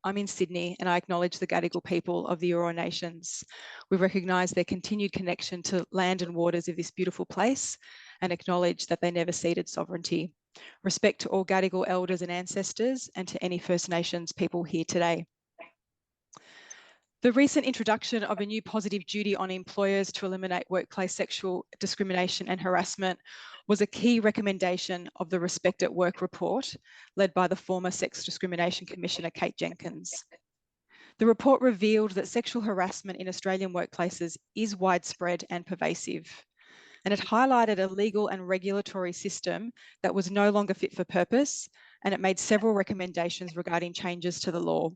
I'm in Sydney and I acknowledge the Gadigal people of the Eora Nations. We recognise their continued connection to land and waters of this beautiful place and acknowledge that they never ceded sovereignty. Respect to all Gadigal elders and ancestors and to any First Nations people here today. The recent introduction of a new positive duty on employers to eliminate workplace sexual discrimination and harassment was a key recommendation of the Respect at Work report, led by the former Sex Discrimination Commissioner, Kate Jenkins. The report revealed that sexual harassment in Australian workplaces is widespread and pervasive, and it highlighted a legal and regulatory system that was no longer fit for purpose, and it made several recommendations regarding changes to the law,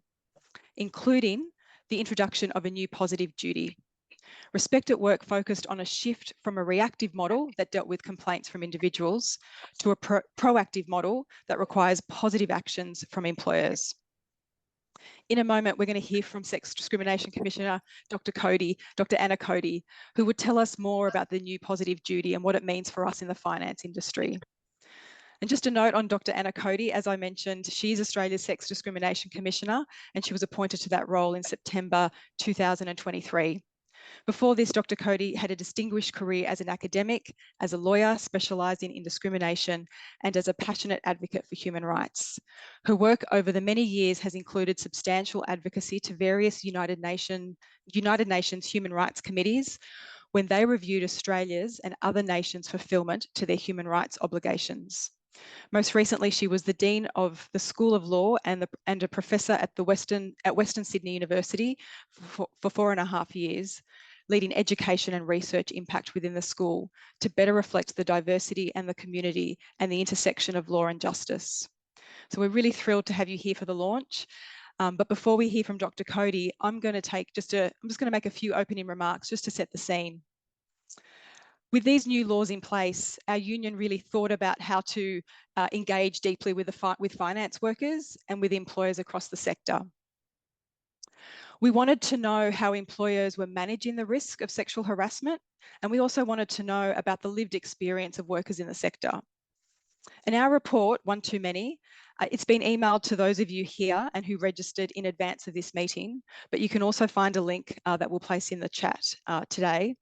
including the introduction of a new positive duty. Respect at Work focused on a shift from a reactive model that dealt with complaints from individuals to a proactive model that requires positive actions from employers. In a moment, we're going to hear from Sex Discrimination Commissioner, Dr. Anna Cody, who would tell us more about the new positive duty and what it means for us in the finance industry. And just a note on Dr. Anna Cody, as I mentioned, she's Australia's Sex Discrimination Commissioner, and she was appointed to that role in September 2023. Before this, Dr. Cody had a distinguished career as an academic, as a lawyer specialising in discrimination, and as a passionate advocate for human rights. Her work over the many years has included substantial advocacy to various United Nations human rights committees when they reviewed Australia's and other nations' fulfilment to their human rights obligations. Most recently, she was the Dean of the School of Law and a professor at Western Sydney University for 4.5 years, leading education and research impact within the school to better reflect the diversity and the community and the intersection of law and justice. So we're really thrilled to have you here for the launch. But before we hear from Dr. Cody, I'm just going to make a few opening remarks just to set the scene. With these new laws in place, our union really thought about how to engage deeply with finance workers and with employers across the sector. We wanted to know how employers were managing the risk of sexual harassment, and we also wanted to know about the lived experience of workers in the sector. In our report, One Too Many, it's been emailed to those of you here and who registered in advance of this meeting, but you can also find a link that we'll place in the chat today.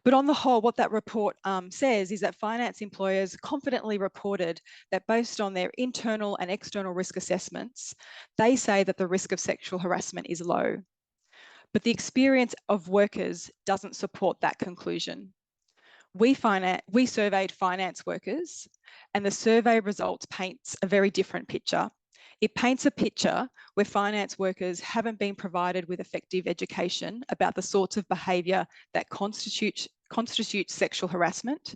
But on the whole, what that report says is that finance employers confidently reported that based on their internal and external risk assessments, they say that the risk of sexual harassment is low. But the experience of workers doesn't support that conclusion. We surveyed finance workers, and the survey results paints a very different picture. It paints a picture where finance workers haven't been provided with effective education about the sorts of behaviour that constitutes sexual harassment,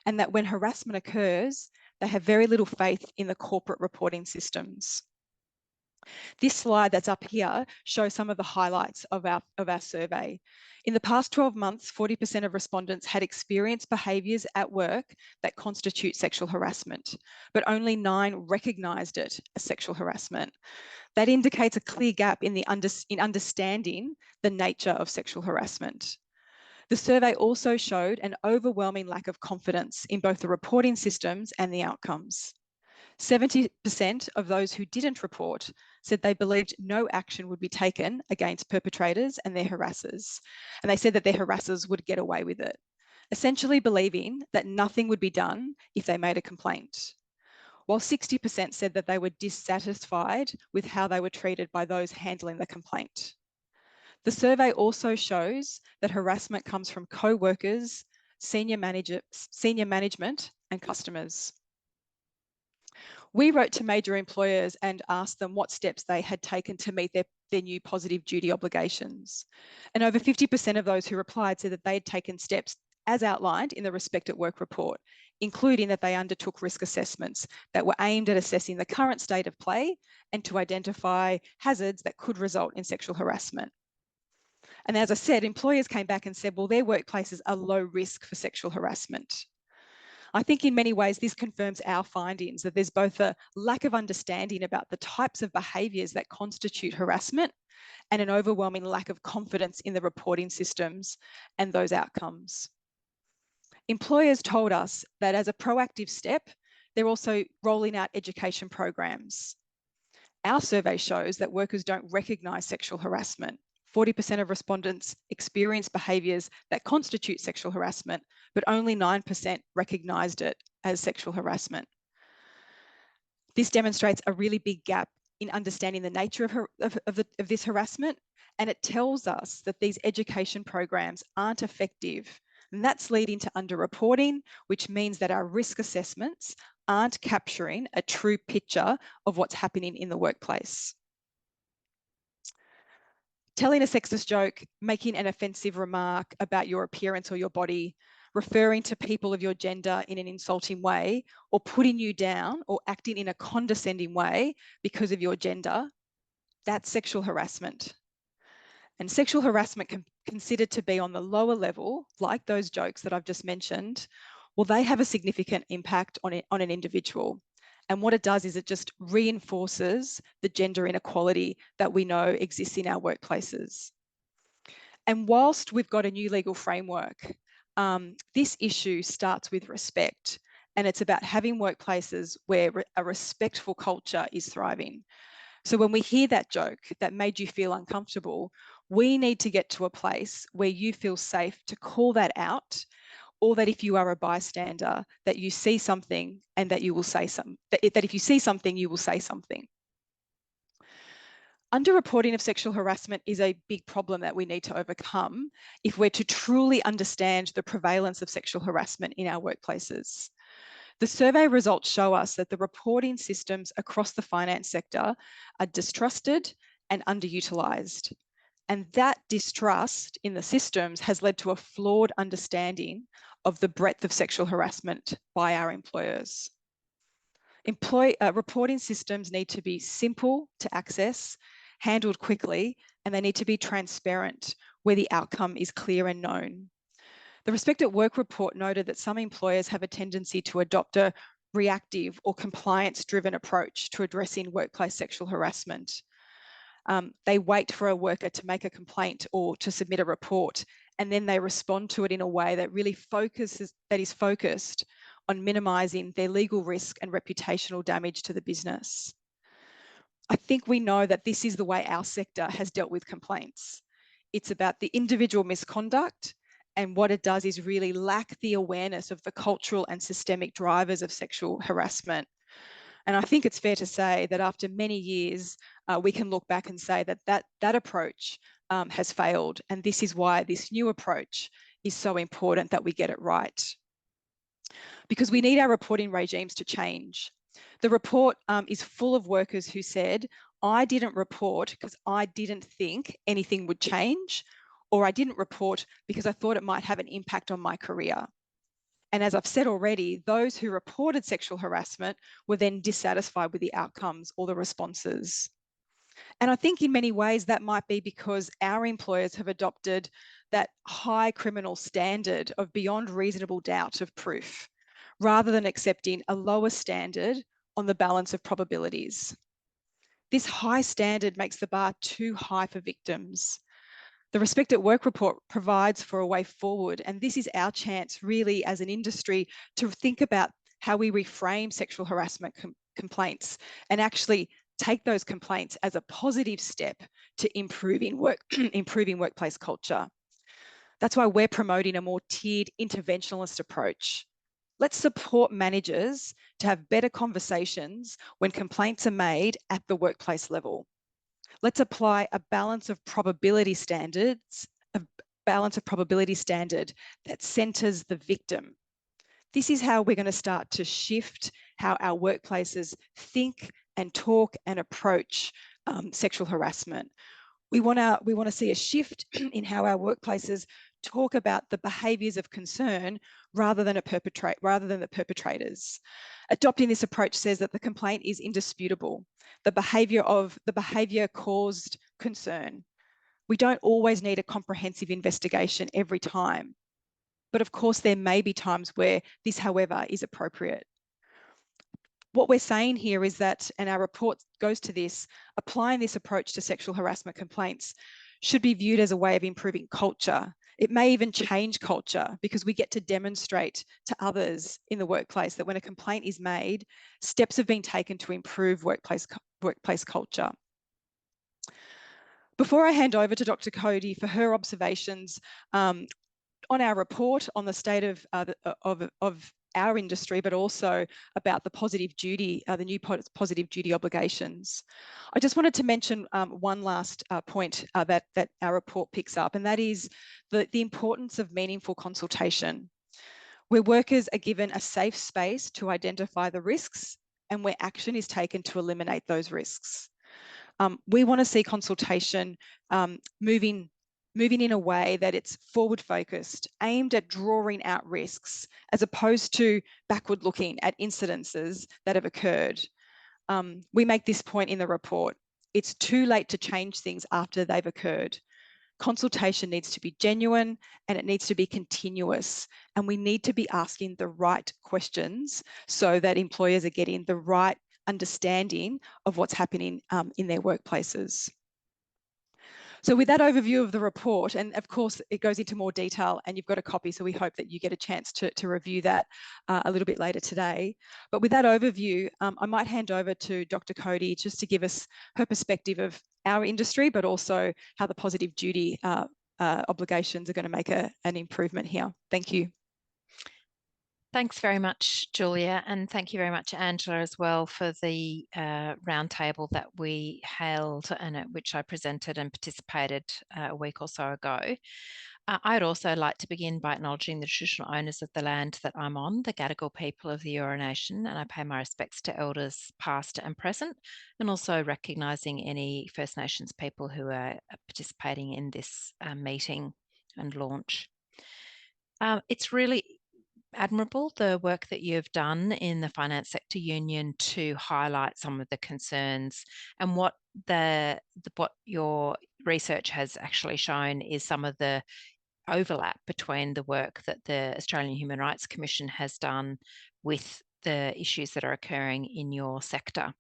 and that when harassment occurs, they have very little faith in the corporate reporting systems. This slide that's up here shows some of the highlights of our survey. In the past 12 months, 40% of respondents had experienced behaviours at work that constitute sexual harassment, but only 9 recognised it as sexual harassment. That indicates a clear gap in understanding the nature of sexual harassment. The survey also showed an overwhelming lack of confidence in both the reporting systems and the outcomes. 70% of those who didn't report said they believed no action would be taken against perpetrators and their harassers. And they said that their harassers would get away with it, essentially believing that nothing would be done if they made a complaint. While 60% said that they were dissatisfied with how they were treated by those handling the complaint. The survey also shows that harassment comes from co-workers, senior management, and customers. We wrote to major employers and asked them what steps they had taken to meet their new positive duty obligations. And over 50% of those who replied said that they'd taken steps as outlined in the Respect at Work report, including that they undertook risk assessments that were aimed at assessing the current state of play and to identify hazards that could result in sexual harassment. And as I said, employers came back and said, well, their workplaces are low risk for sexual harassment. I think in many ways this confirms our findings that there's both a lack of understanding about the types of behaviours that constitute harassment and an overwhelming lack of confidence in the reporting systems and those outcomes. Employers told us that as a proactive step, they're also rolling out education programs. Our survey shows that workers don't recognise sexual harassment. 40% of respondents experience behaviours that constitute sexual harassment, but only 9% recognised it as sexual harassment. This demonstrates a really big gap in understanding the nature of this harassment, and it tells us that these education programs aren't effective. And that's leading to underreporting, which means that our risk assessments aren't capturing a true picture of what's happening in the workplace. Telling a sexist joke, making an offensive remark about your appearance or your body, referring to people of your gender in an insulting way, or putting you down or acting in a condescending way because of your gender, that's sexual harassment. And sexual harassment considered to be on the lower level, like those jokes that I've just mentioned, well, they have a significant impact on an individual. And what it does is it just reinforces the gender inequality that we know exists in our workplaces. And whilst we've got a new legal framework, this issue starts with respect. And it's about having workplaces where a respectful culture is thriving. So when we hear that joke that made you feel uncomfortable, we need to get to a place where you feel safe to call that out, or that if you are a bystander, that you see something and that you will say something, that if you see something, you will say something. Underreporting of sexual harassment is a big problem that we need to overcome if we're to truly understand the prevalence of sexual harassment in our workplaces. The survey results show us that the reporting systems across the finance sector are distrusted and underutilised. And that distrust in the systems has led to a flawed understanding of the breadth of sexual harassment by our employers. Reporting systems need to be simple to access, handled quickly, and they need to be transparent where the outcome is clear and known. The Respect at Work report noted that some employers have a tendency to adopt a reactive or compliance-driven approach to addressing workplace sexual harassment. They wait for a worker to make a complaint or to submit a report, and then they respond to it in a way that really is focused on minimising their legal risk and reputational damage to the business. I think we know that this is the way our sector has dealt with complaints. It's about the individual misconduct, and what it does is really lack the awareness of the cultural and systemic drivers of sexual harassment. And I think it's fair to say that after many years, we can look back and say that approach has failed. And this is why this new approach is so important that we get it right. Because we need our reporting regimes to change. The report is full of workers who said, I didn't report because I didn't think anything would change, or I didn't report because I thought it might have an impact on my career. And as I've said already, those who reported sexual harassment were then dissatisfied with the outcomes or the responses. And I think in many ways that might be because our employers have adopted that high criminal standard of beyond reasonable doubt of proof, rather than accepting a lower standard on the balance of probabilities. This high standard makes the bar too high for victims. The Respect at Work report provides for a way forward, and this is our chance really as an industry to think about how we reframe sexual harassment complaints and actually take those complaints as a positive step to improving workplace culture. That's why we're promoting a more tiered interventionist approach. Let's support managers to have better conversations when complaints are made at the workplace level. Let's apply a balance of probability standard that centres the victim. This is how we're going to start to shift how our workplaces think and talk and approach sexual harassment. We want to see a shift in how our workplaces talk about the behaviours of concern rather than the perpetrators. Adopting this approach says that the complaint is indisputable. The behaviour caused concern. We don't always need a comprehensive investigation every time. But of course, there may be times where this, however, is appropriate. What we're saying here is that, and our report goes to this, applying this approach to sexual harassment complaints should be viewed as a way of improving culture, It may even change culture because we get to demonstrate to others in the workplace that when a complaint is made, steps have been taken to improve workplace culture. Before I hand over to Dr. Cody for her observations on our report on the state of our industry, but also about the positive duty, the new positive duty obligations. I just wanted to mention one last point that our report picks up, and that is the importance of meaningful consultation, where workers are given a safe space to identify the risks and where action is taken to eliminate those risks. We want to see consultation moving in a way that it's forward focused, aimed at drawing out risks, as opposed to backward looking at incidences that have occurred. We make this point in the report. It's too late to change things after they've occurred. Consultation needs to be genuine and it needs to be continuous. And we need to be asking the right questions so that employers are getting the right understanding of what's happening in their workplaces. So with that overview of the report, and of course it goes into more detail and you've got a copy, so we hope that you get a chance to review that a little bit later today. But with that overview, I might hand over to Dr. Cody just to give us her perspective of our industry, but also how the positive duty obligations are going to make an improvement here. Thank you. Thanks very much, Julia, and thank you very much, Angela, as well, for the roundtable that we held and at which I presented and participated a week or so ago. I'd also like to begin by acknowledging the traditional owners of the land that I'm on, the Gadigal people of the Eora Nation, and I pay my respects to elders past and present, and also recognising any First Nations people who are participating in this meeting and launch. It's really admirable, the work that you've done in the Finance Sector Union to highlight some of the concerns, and what your research has actually shown is some of the overlap between the work that the Australian Human Rights Commission has done with the issues that are occurring in your sector.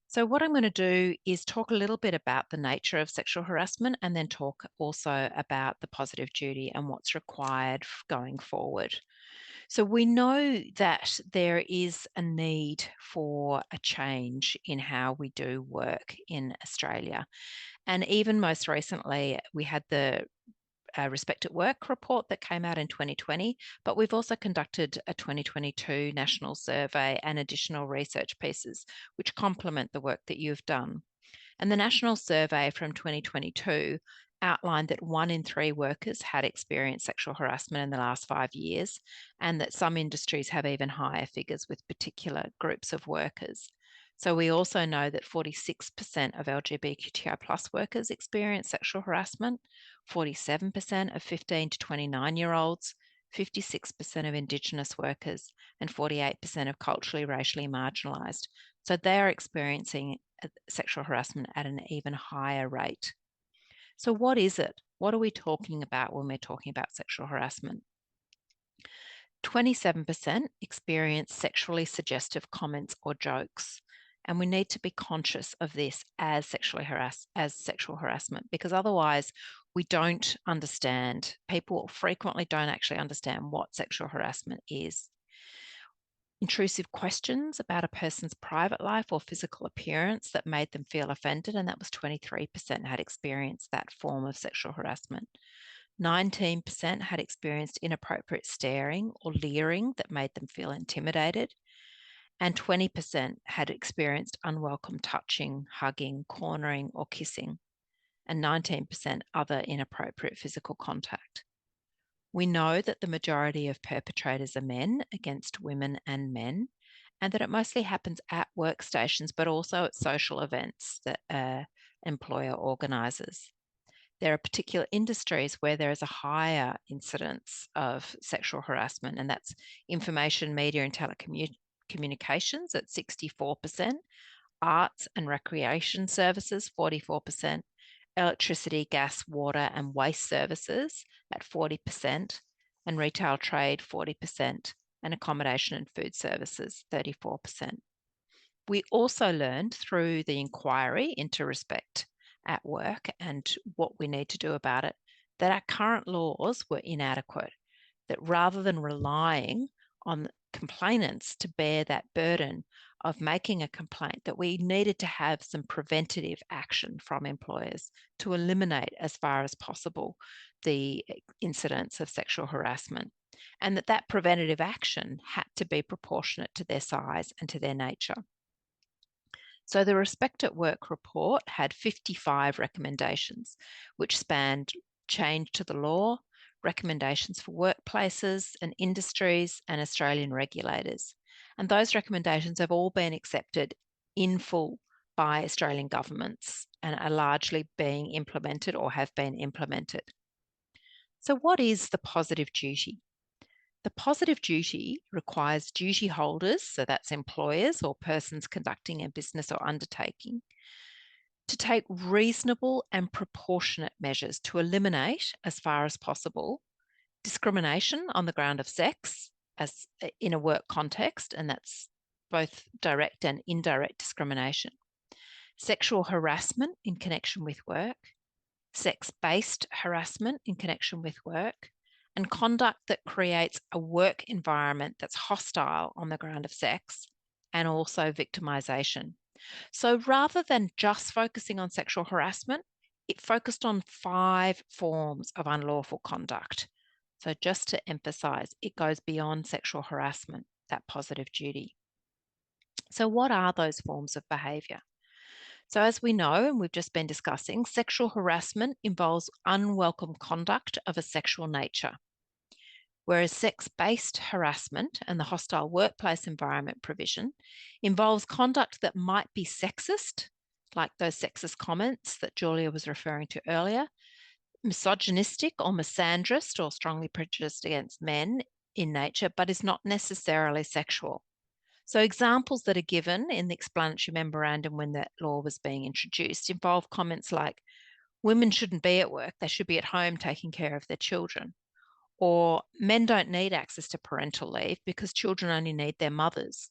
So what I'm going to do is talk a little bit about the nature of sexual harassment and then talk also about the positive duty and what's required going forward. So we know that there is a need for a change in how we do work in Australia. And even most recently, we had the Respect at Work report that came out in 2020, but we've also conducted a 2022 national survey and additional research pieces which complement the work that you've done. And the national survey from 2022 outlined that 1 in 3 workers had experienced sexual harassment in the last 5 years, and that some industries have even higher figures with particular groups of workers. So we also know that 46% of LGBTQI+ workers experience sexual harassment, 47% of 15 to 29-year-olds, 56% of Indigenous workers, and 48% of culturally, racially marginalised. So they're experiencing sexual harassment at an even higher rate. So what is it? What are we talking about when we're talking about sexual harassment? 27% experience sexually suggestive comments or jokes. And we need to be conscious of this as sexual harassment, because otherwise we don't understand. People frequently don't actually understand what sexual harassment is. Intrusive questions about a person's private life or physical appearance that made them feel offended, and that was 23% had experienced that form of sexual harassment. 19% had experienced inappropriate staring or leering that made them feel intimidated. And 20% had experienced unwelcome touching, hugging, cornering, or kissing. And 19% other inappropriate physical contact. We know that the majority of perpetrators are men against women and men, and that it mostly happens at workstations, but also at social events that an employer organises. There are particular industries where there is a higher incidence of sexual harassment, and that's information, media, and telecommunications at 64%, arts and recreation services, 44%, electricity, gas, water, and waste services at 40%, and retail trade, 40%, and accommodation and food services, 34%. We also learned through the inquiry into Respect at Work and what we need to do about it, that our current laws were inadequate, that rather than relying on complainants to bear that burden of making a complaint, that we needed to have some preventative action from employers to eliminate as far as possible the incidents of sexual harassment, and that preventative action had to be proportionate to their size and to their nature. So the Respect at Work report had 55 recommendations, which spanned change to the law, recommendations for workplaces and industries and Australian regulators. And those recommendations have all been accepted in full by Australian governments and are largely being implemented or have been implemented. So what is the positive duty? The positive duty requires duty holders, so that's employers or persons conducting a business or undertaking, to take reasonable and proportionate measures to eliminate, as far as possible, discrimination on the ground of sex as in a work context, and that's both direct and indirect discrimination, sexual harassment in connection with work, sex-based harassment in connection with work, and conduct that creates a work environment that's hostile on the ground of sex, and also victimisation. So rather than just focusing on sexual harassment, it focused on 5 forms of unlawful conduct. So just to emphasise, it goes beyond sexual harassment, that positive duty. So what are those forms of behaviour? So as we know, and we've just been discussing, sexual harassment involves unwelcome conduct of a sexual nature, whereas sex-based harassment and the hostile workplace environment provision involves conduct that might be sexist, like those sexist comments that Julia was referring to earlier, misogynistic or misandrist or strongly prejudiced against men in nature, but is not necessarily sexual. So examples that are given in the explanatory memorandum when that law was being introduced involve comments like, women shouldn't be at work, they should be at home taking care of their children. Or men don't need access to parental leave because children only need their mothers.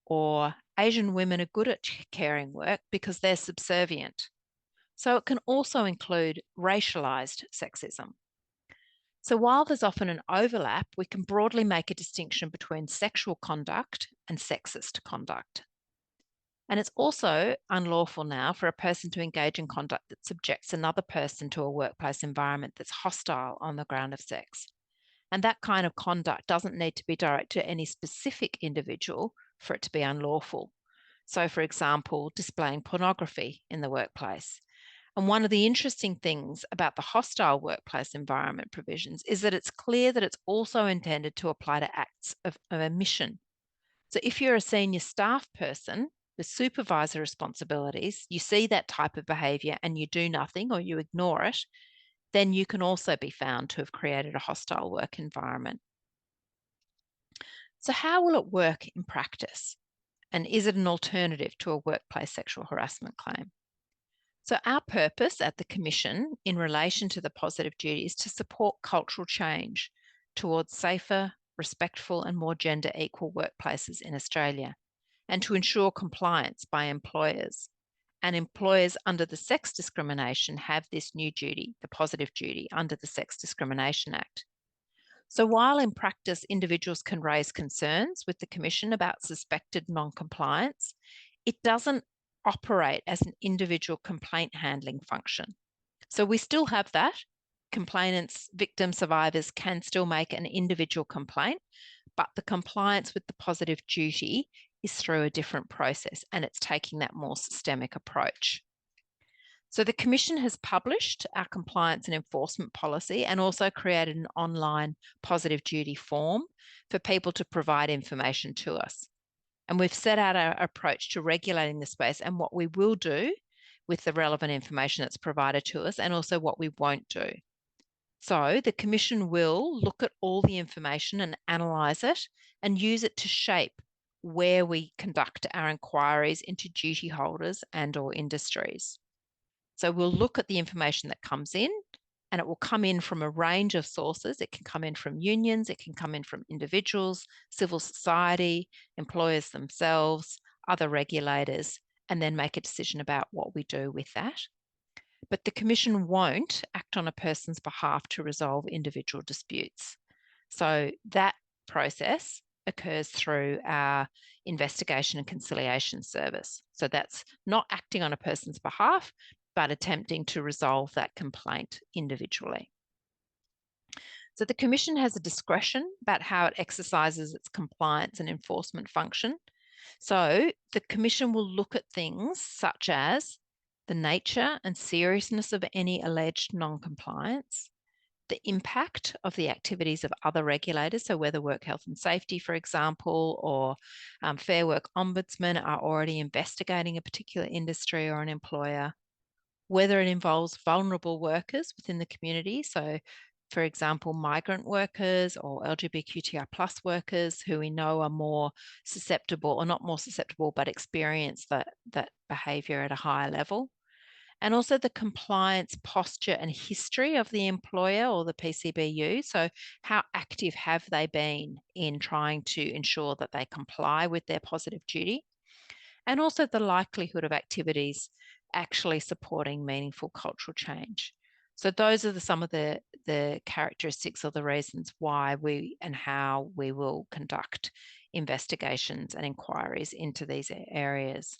Or Asian women are good at caring work because they're subservient. So it can also include racialised sexism. So while there's often an overlap, we can broadly make a distinction between sexual conduct and sexist conduct. And it's also unlawful now for a person to engage in conduct that subjects another person to a workplace environment that's hostile on the ground of sex. And that kind of conduct doesn't need to be directed to any specific individual for it to be unlawful. So, for example, displaying pornography in the workplace. And one of the interesting things about the hostile workplace environment provisions is that it's clear that it's also intended to apply to acts of omission. So if you're a senior staff person with supervisor responsibilities, you see that type of behaviour and you do nothing or you ignore it, then you can also be found to have created a hostile work environment. So how will it work in practice? And is it an alternative to a workplace sexual harassment claim? So our purpose at the Commission in relation to the positive duty is to support cultural change towards safer, respectful and more gender equal workplaces in Australia, and to ensure compliance by employers. And employers under the Sex Discrimination have this new duty, the positive duty, under the Sex Discrimination Act. So while in practice individuals can raise concerns with the Commission about suspected non-compliance, it doesn't operate as an individual complaint handling function. So we still have that. Complainants, victims, survivors can still make an individual complaint, but the compliance with the positive duty is through a different process, and it's taking that more systemic approach. So the Commission has published our compliance and enforcement policy and also created an online positive duty form for people to provide information to us. And we've set out our approach to regulating the space and what we will do with the relevant information that's provided to us, and also what we won't do. So the Commission will look at all the information and analyse it and use it to shape where we conduct our inquiries into duty holders and or industries. So we'll look at the information that comes in, and it will come in from a range of sources. It can come in from unions, it can come in from individuals, civil society, employers themselves, other regulators, and then make a decision about what we do with that. But the Commission won't act act on a person's behalf to resolve individual disputes. So that process occurs through our investigation and conciliation service. So that's not acting on a person's behalf, but attempting to resolve that complaint individually. So the Commission has a discretion about how it exercises its compliance and enforcement function. So the Commission will look at things such as the nature and seriousness of any alleged non-compliance, the impact of the activities of other regulators, so whether Work Health and Safety, for example, or Fair Work Ombudsman are already investigating a particular industry or an employer, whether it involves vulnerable workers within the community, so for example, migrant workers or LGBTQI+ workers who we know are more susceptible, or not more susceptible, but experience that behaviour at a higher level. And also the compliance posture and history of the employer or the PCBU. So how active have they been in trying to ensure that they comply with their positive duty? And also the likelihood of activities actually supporting meaningful cultural change. So those are some of the characteristics or the reasons why we and how we will conduct investigations and inquiries into these areas.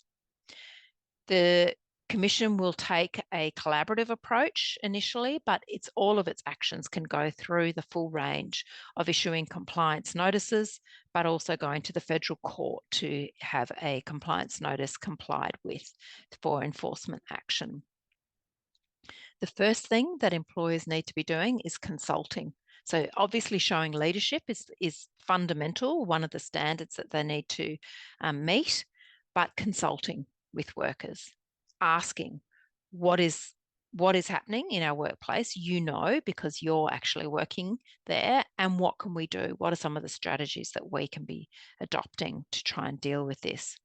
The Commission will take a collaborative approach initially, but all of its actions can go through the full range of issuing compliance notices, but also going to the federal court to have a compliance notice complied with for enforcement action. The first thing that employers need to be doing is consulting. So obviously showing leadership is fundamental, one of the standards that they need to meet, but consulting with workers, asking what is happening in our workplace, because you're actually working there, and what can we do? What are some of the strategies that we can be adopting to try and deal with this?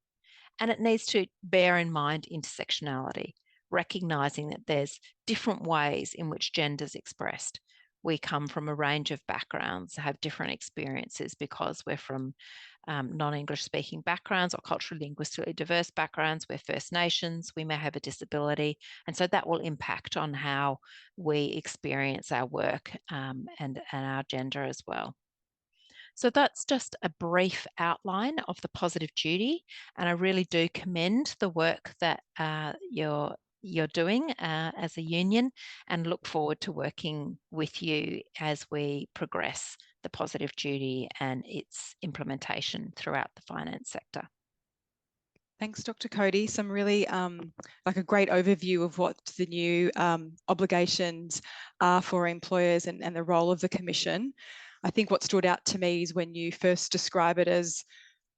And it needs to bear in mind intersectionality, recognising that there's different ways in which gender is expressed. We come from a range of backgrounds, have different experiences because we're from non-English speaking backgrounds or culturally linguistically diverse backgrounds. We're First Nations, we may have a disability, and so that will impact on how we experience our work and our gender as well. So that's just a brief outline of the positive duty, and I really do commend the work that you're doing as a union, and look forward to working with you as we progress the positive duty and its implementation throughout the finance sector. Thanks, Dr. Cody. Some really like a great overview of what the new obligations are for employers and the role of the Commission. I think what stood out to me is when you first describe it as,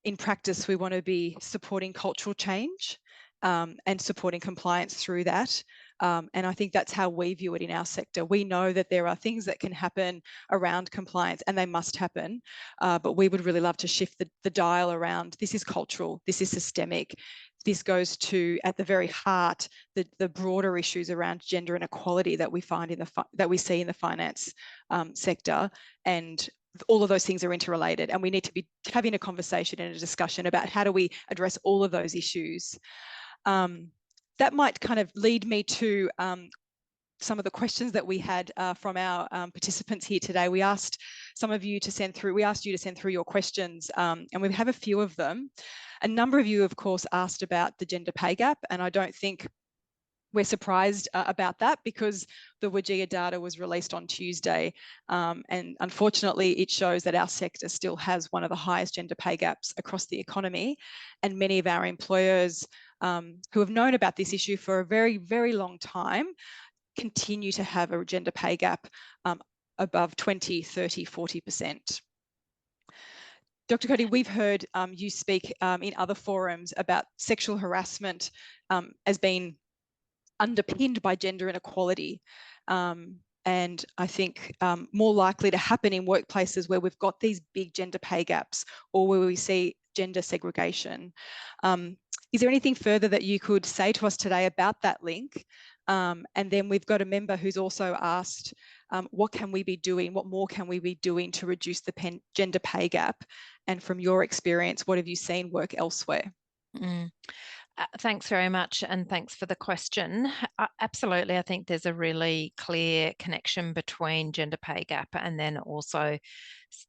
in practice, we want to be supporting cultural change and supporting compliance through that. And I think that's how we view it in our sector. We know that there are things that can happen around compliance, and they must happen, but we would really love to shift the dial around. This is cultural, this is systemic. This goes to, at the very heart, the broader issues around gender inequality that we find that we see in the finance sector, and all of those things are interrelated, and we need to be having a conversation and a discussion about how do we address all of those issues. That might kind of lead me to some of the questions that we had from our participants here today. We asked you to send through your questions, and we have a few of them. A number of you, of course, asked about the gender pay gap, and I don't think we're surprised about that, because the WGEA data was released on Tuesday, and unfortunately it shows that our sector still has one of the highest gender pay gaps across the economy, and many of our employers who have known about this issue for a very, very long time continue to have a gender pay gap above 20, 30, 40%. Dr. Cody, we've heard you speak in other forums about sexual harassment as being underpinned by gender inequality, and I think more likely to happen in workplaces where we've got these big gender pay gaps or where we see gender segregation. Is there anything further that you could say to us today about that link? And then we've got a member who's also asked, what more can we be doing to reduce the gender pay gap? And from your experience, what have you seen work elsewhere? Thanks very much, and thanks for the question. Absolutely, I think there's a really clear connection between gender pay gap and then also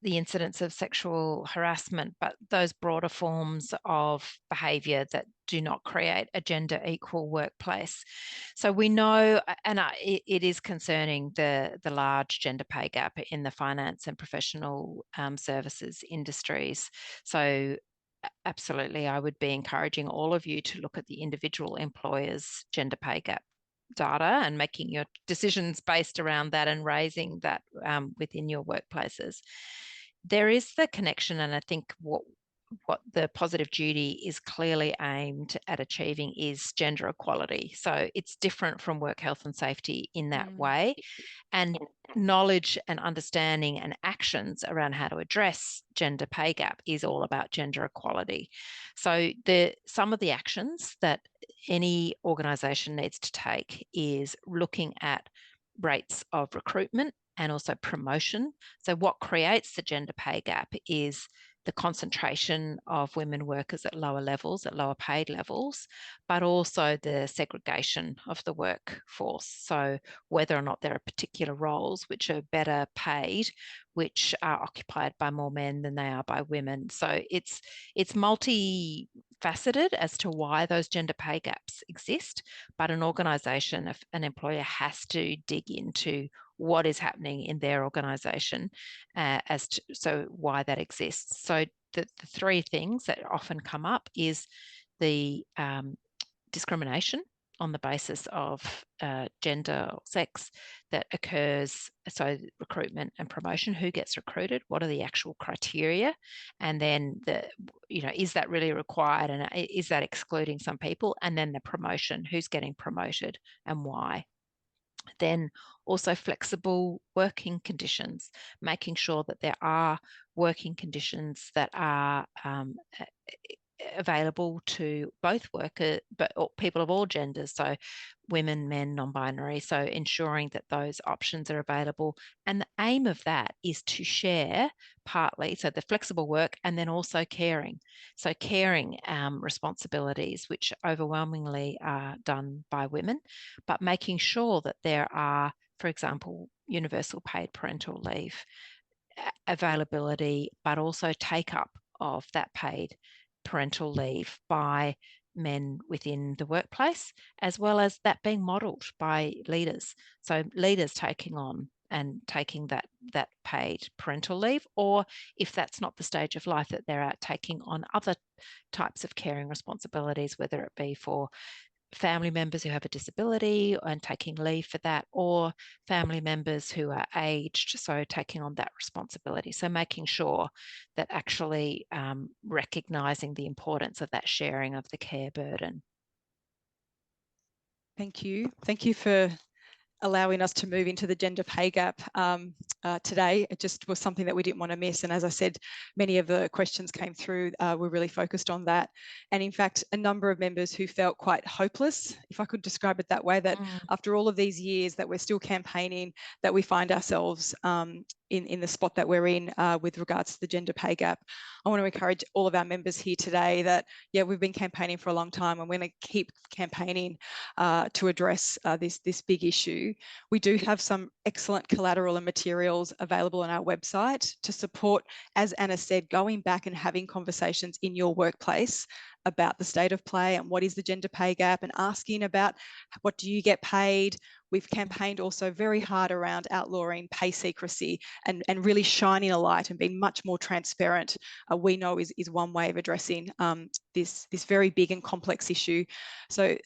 the incidence of sexual harassment, but those broader forms of behaviour that do not create a gender equal workplace. So we know, and it is concerning, the large gender pay gap in the finance and professional services industries. So absolutely, I would be encouraging all of you to look at the individual employers' gender pay gap data and making your decisions based around that and raising that within your workplaces. There is the connection, and I think what the positive duty is clearly aimed at achieving is gender equality. So it's different from work health and safety in that way. And knowledge and understanding and actions around how to address gender pay gap is all about gender equality. So some of the actions that any organisation needs to take is looking at rates of recruitment and also promotion. So what creates the gender pay gap is the concentration of women workers at lower levels, at lower paid levels, but also the segregation of the workforce. So whether or not there are particular roles which are better paid, which are occupied by more men than they are by women. So it's multifaceted as to why those gender pay gaps exist, but an organisation, if an employer has to dig into what is happening in their organisation as to so why that exists. So the three things that often come up is the discrimination on the basis of gender or sex that occurs. So recruitment and promotion, who gets recruited, what are the actual criteria, and then is that really required, and is that excluding some people, and then the promotion, who's getting promoted and why. Then also flexible working conditions, making sure that there are working conditions that are available to both workers, but people of all genders, so women, men, non-binary, so ensuring that those options are available. And the aim of that is to share partly, so the flexible work, and then also caring. So caring responsibilities, which overwhelmingly are done by women, but making sure that there are, for example, universal paid parental leave availability, but also take up of that paid parental leave by men within the workplace, as well as that being modelled by leaders. So leaders taking on and taking that paid parental leave, or if that's not the stage of life that they're at, taking on other types of caring responsibilities, whether it be for family members who have a disability and taking leave for that, or family members who are aged, so taking on that responsibility. So making sure that actually recognising the importance of that sharing of the care burden. Thank you. Thank you for allowing us to move into the gender pay gap today. It just was something that we didn't want to miss. And as I said, many of the questions came through, were really focused on that. And in fact, a number of members who felt quite hopeless, if I could describe it that way, that after all of these years that we're still campaigning, that we find ourselves in the spot that we're in with regards to the gender pay gap. I want to encourage all of our members here today that, yeah, we've been campaigning for a long time, and we're going to keep campaigning to address this big issue. We do have some excellent collateral and materials available on our website to support, as Anna said, going back and having conversations in your workplace about the state of play and what is the gender pay gap, and asking about what do you get paid. We've campaigned also very hard around outlawing pay secrecy and really shining a light and being much more transparent. We know is one way of addressing this very big and complex issue. So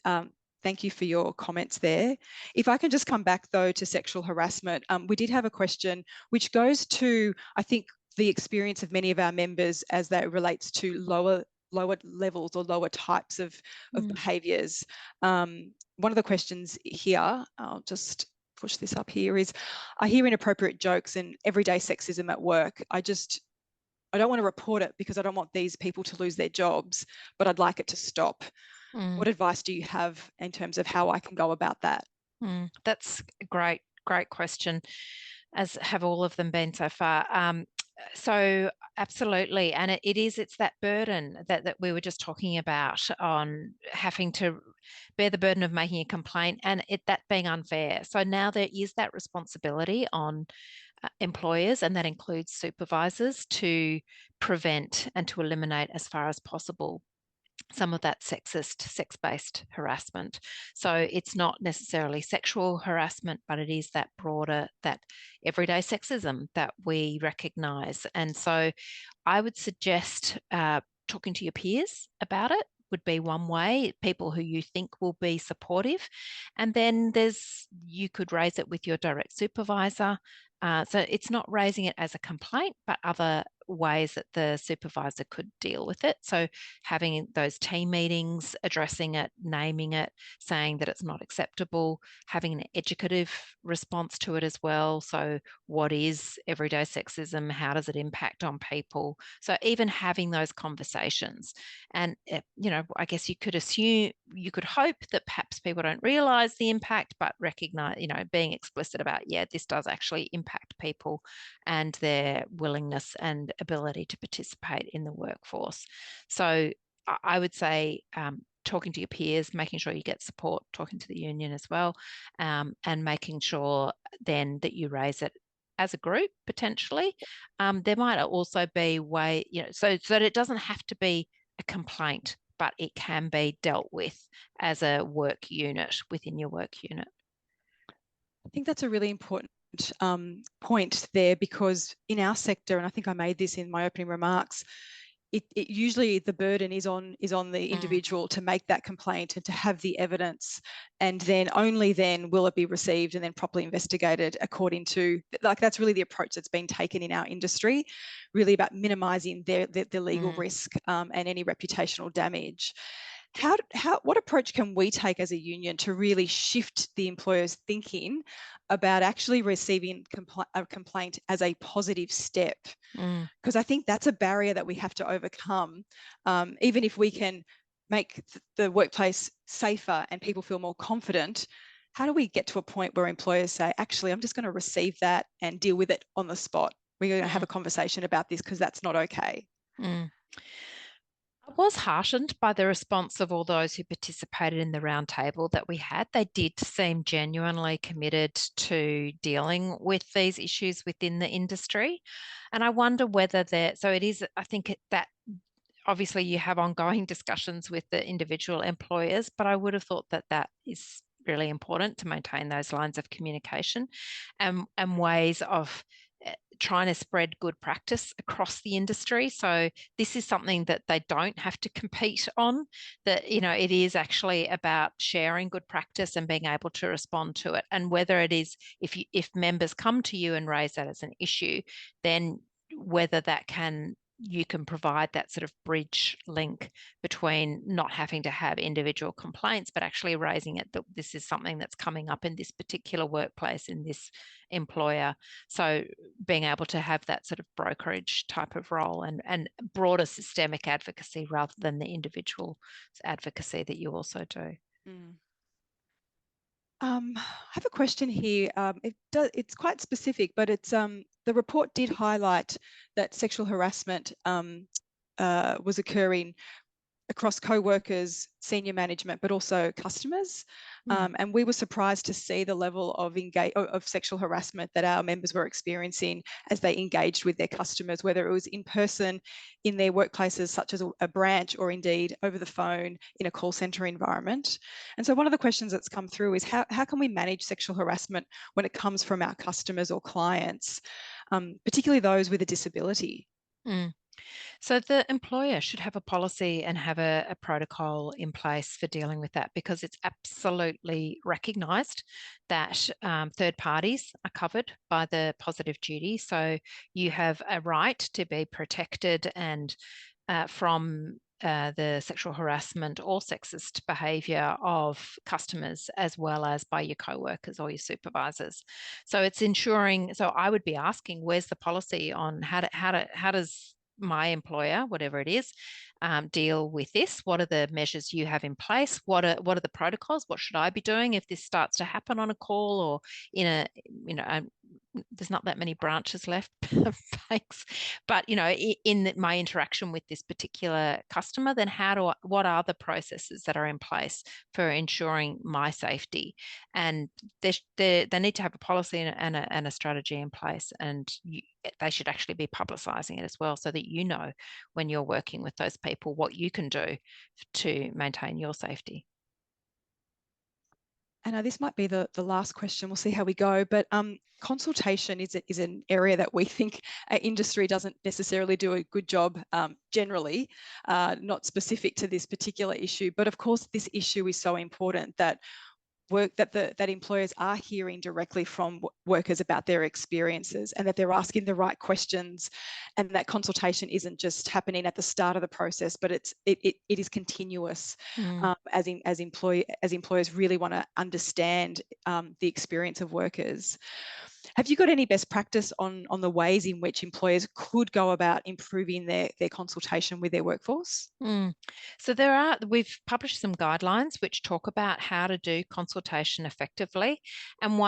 thank you for your comments there. If I can just come back though to sexual harassment, we did have a question which goes to, I think, the experience of many of our members as that relates to lower levels or lower types of behaviours. One of the questions here, I'll just push this up here, is I hear inappropriate jokes and everyday sexism at work. I don't want to report it because I don't want these people to lose their jobs, but I'd like it to stop. What advice do you have in terms of how I can go about that? That's a great question, as have all of them been so far. So absolutely, and it's that burden that we were just talking about on having to bear the burden of making a complaint and that being unfair. So now there is that responsibility on employers, and that includes supervisors, to prevent and to eliminate as far as possible some of that sexist, sex-based harassment. So it's not necessarily sexual harassment, but it is that broader, that everyday sexism that we recognise. And so I would suggest talking to your peers about it would be one way, people who you think will be supportive. And then you could raise it with your direct supervisor. So it's not raising it as a complaint, but other ways that the supervisor could deal with it. So having those team meetings, addressing it, naming it, saying that it's not acceptable, having an educative response to it as well. So what is everyday sexism? How does it impact on people? So even having those conversations. And, I guess you could hope that perhaps people don't realize the impact, but recognize, being explicit about, yeah, this does actually impact people and their willingness and ability to participate in the workforce. So I would say talking to your peers, making sure you get support, talking to the union as well, and making sure then that you raise it as a group potentially. There might also be so that it doesn't have to be a complaint, but it can be dealt with as a work unit within your work unit. I think that's a really important point there, because in our sector, and I think I made this in my opening remarks, it usually the burden is on the individual to make that complaint and to have the evidence, and then only then will it be received and then properly investigated according to, like, that's really the approach that's been taken in our industry, really about minimising the legal risk and any reputational damage. What approach can we take as a union to really shift the employer's thinking about actually receiving a complaint as a positive step? Because I think that's a barrier that we have to overcome. Even if we can make the workplace safer and people feel more confident, how do we get to a point where employers say, actually, I'm just going to receive that and deal with it on the spot? We're going to have a conversation about this because that's not okay. I was heartened by the response of all those who participated in the roundtable that we had. They did seem genuinely committed to dealing with these issues within the industry. And I wonder whether I think that obviously you have ongoing discussions with the individual employers, but I would have thought that that is really important to maintain those lines of communication and ways of trying to spread good practice across the industry. So this is something that they don't have to compete on, that, it is actually about sharing good practice and being able to respond to it. And whether it is, if members come to you and raise that as an issue, then whether you can provide that sort of bridge link between not having to have individual complaints, but actually raising it that this is something that's coming up in this particular workplace, in this employer. So being able to have that sort of brokerage type of role and broader systemic advocacy rather than the individual advocacy that you also do. I have a question here. It's quite specific, but it's the report did highlight that sexual harassment was occurring across co-workers, senior management, but also customers. And we were surprised to see the level of sexual harassment that our members were experiencing as they engaged with their customers, whether it was in person in their workplaces, such as a branch, or indeed over the phone in a call centre environment. And so one of the questions that's come through is how can we manage sexual harassment when it comes from our customers or clients, particularly those with a disability? So the employer should have a policy and have a protocol in place for dealing with that, because it's absolutely recognised that third parties are covered by the positive duty. So you have a right to be protected and from the sexual harassment or sexist behaviour of customers, as well as by your co-workers or your supervisors. So it's ensuring. So I would be asking, where's the policy on how does my employer, whatever it is, deal with this? What are the measures you have in place? What are the protocols? What should I be doing if this starts to happen on a call or in a there's not that many branches left, thanks. But, you know, in my interaction with this particular customer, then what are the processes that are in place for ensuring my safety? And they need to have a policy and a strategy in place, and they should actually be publicising it as well, so that you know when you're working with those people what you can do to maintain your safety. And this might be the last question. We'll see how we go. But consultation is an area that we think our industry doesn't necessarily do a good job generally, not specific to this particular issue. But of course, this issue is so important that that employers are hearing directly from workers about their experiences, and that they're asking the right questions, and that consultation isn't just happening at the start of the process, but it is continuous. As employers really want to understand the experience of workers. Have you got any best practice on the ways in which employers could go about improving their consultation with their workforce? So we've published some guidelines which talk about how to do consultation effectively, and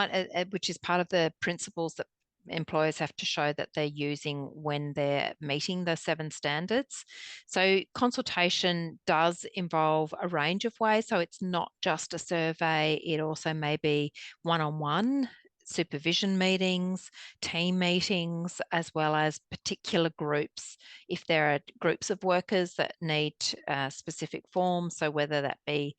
which is part of the principles that employers have to show that they're using when they're meeting the 7 standards. So consultation does involve a range of ways. So it's not just a survey, it also may be one-on-one supervision meetings, team meetings, as well as particular groups. If there are groups of workers that need specific forms, so whether that be,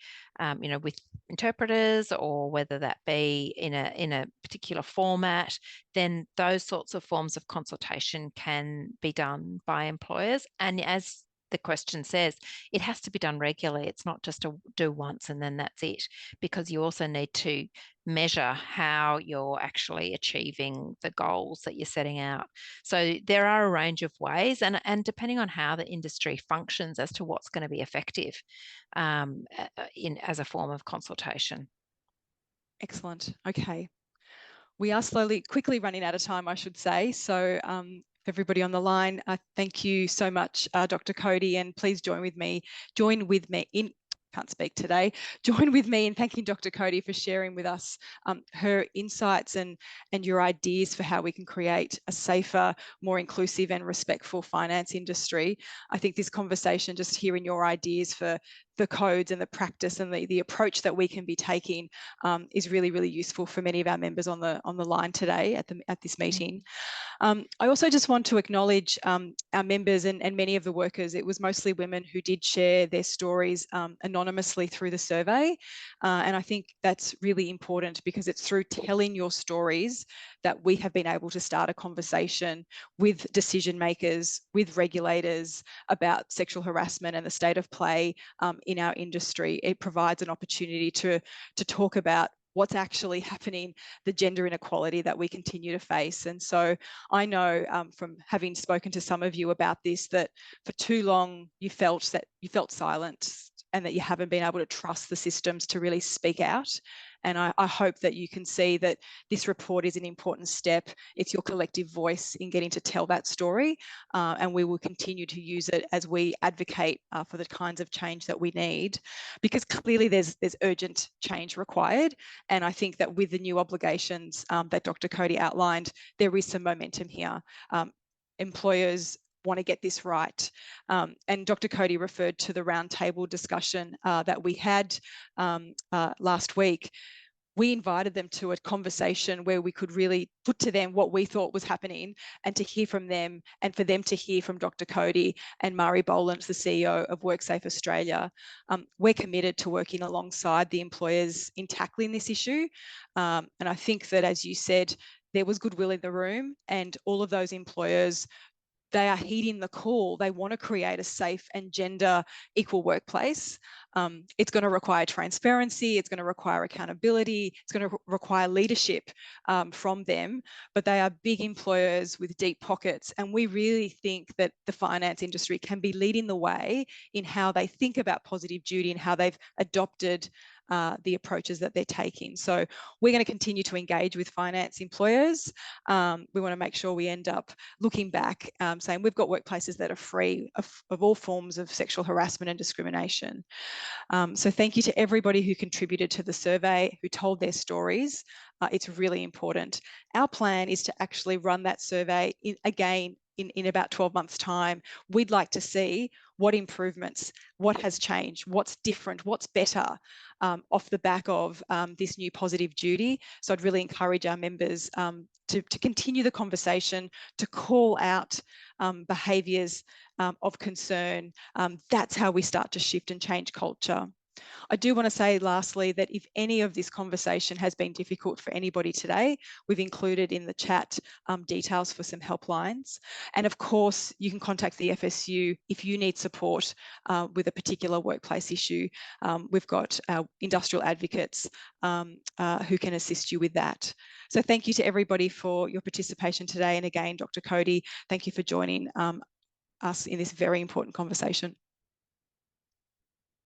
you know, with interpreters, or whether that be in a particular format, then those sorts of forms of consultation can be done by employers. And as the question says, it has to be done regularly. It's not just to do once and then that's it, because you also need to measure how you're actually achieving the goals that you're setting out. So there are a range of ways, and depending on how the industry functions as to what's going to be effective as a form of consultation. Excellent. Okay. We are quickly running out of time, I should say. So everybody on the line, thank you so much, Dr. Cody, and please join with me in thanking Dr. Cody for sharing with us her insights and your ideas for how we can create a safer, more inclusive and respectful finance industry. I think this conversation, just hearing your ideas for the codes and the practice and the approach that we can be taking is really, really useful for many of our members on the line today at this meeting. I also just want to acknowledge our members and many of the workers. It was mostly women who did share their stories anonymously through the survey. And I think that's really important, because it's through telling your stories that we have been able to start a conversation with decision makers, with regulators about sexual harassment and the state of play in our industry. It provides an opportunity to talk about what's actually happening, the gender inequality that we continue to face. And so I know from having spoken to some of you about this, that for too long you felt silent, and that you haven't been able to trust the systems to really speak out. And I hope that you can see that this report is an important step. It's your collective voice in getting to tell that story, and we will continue to use it as we advocate for the kinds of change that we need, because clearly there's urgent change required. And I think that with the new obligations that Dr. Cody outlined, there is some momentum here. Employers want to get this right. And Dr. Cody referred to the roundtable discussion that we had last week. We invited them to a conversation where we could really put to them what we thought was happening, and to hear from them, and for them to hear from Dr. Cody and Mari Boland, the CEO of WorkSafe Australia. We're committed to working alongside the employers in tackling this issue. And I think that, as you said, there was goodwill in the room, and all of those employers, they are heeding the call. They want to create a safe and gender equal workplace. It's going to require transparency. It's going to require accountability. It's going to require leadership from them. But they are big employers with deep pockets. And we really think that the finance industry can be leading the way in how they think about positive duty and how they've adopted the approaches that they're taking. So we're going to continue to engage with finance employers. We want to make sure we end up looking back, saying we've got workplaces that are free of all forms of sexual harassment and discrimination. So thank you to everybody who contributed to the survey, who told their stories. it's really important. Our plan is to actually run that survey again in about 12 months' time. We'd like to see what improvements, what has changed, what's different, what's better off the back of this new positive duty. So I'd really encourage our members to continue the conversation, to call out behaviours of concern. That's how we start to shift and change culture. I do want to say lastly that if any of this conversation has been difficult for anybody today, we've included in the chat details for some helplines. And of course, you can contact the FSU if you need support with a particular workplace issue. We've got our industrial advocates who can assist you with that. So thank you to everybody for your participation today. And again, Dr. Cody, thank you for joining us in this very important conversation.